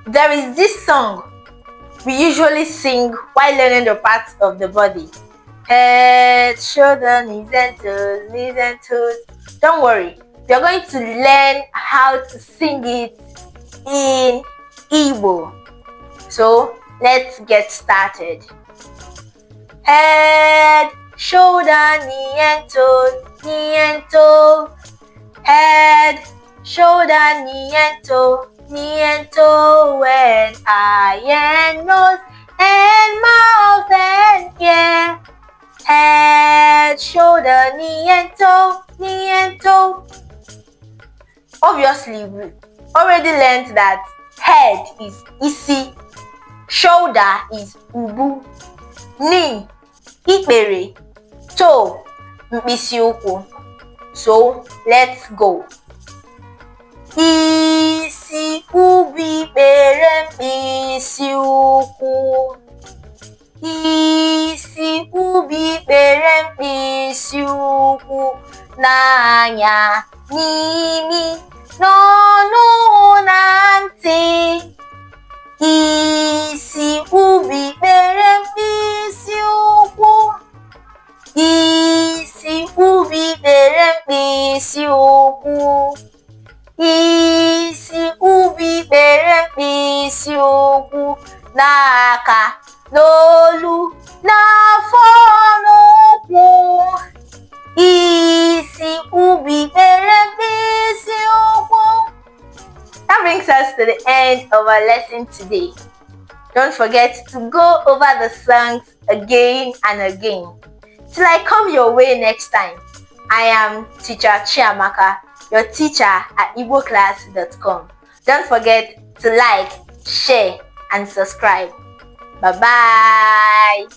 There is this song we usually sing while learning the parts of the body. Head, shoulder, knees and toes. Don't worry, we are going to learn how to sing it in Igbo. So let's get started. Head, shoulder, knee and toe. Head, shoulder, knee and toe, and eye and nose and mouth and ear. Head, shoulder, knee and toe. Obviously, we already learned that head is isi, shoulder is ubu, knee ikpere, toe mkpịsị ụkwụ. So let's go. Isi ubi ikpere mkpịsị ụkwụ. Isi ubi ikpere mkpịsị ụkwụ n'anya, n'imi, n'ọnụ na ntị. Isi ubi ikpere mkpịsị ụkwụ. Isi ubi ikpere mkpịsị ụkwụ. Isi ubi ikpere mkpịsị ụkwụ n'aka, n'olu, n'afọ, n'ụkwụ. Isi ubi ikpere mkpịsị ụkwụ. That brings us to the end of our lesson today. Don't forget to go over the songs again and again. Till I come your way next time, I am Teacher Chiamaka, your teacher at igboclass.com. Don't forget to like, share, and subscribe. Bye-bye.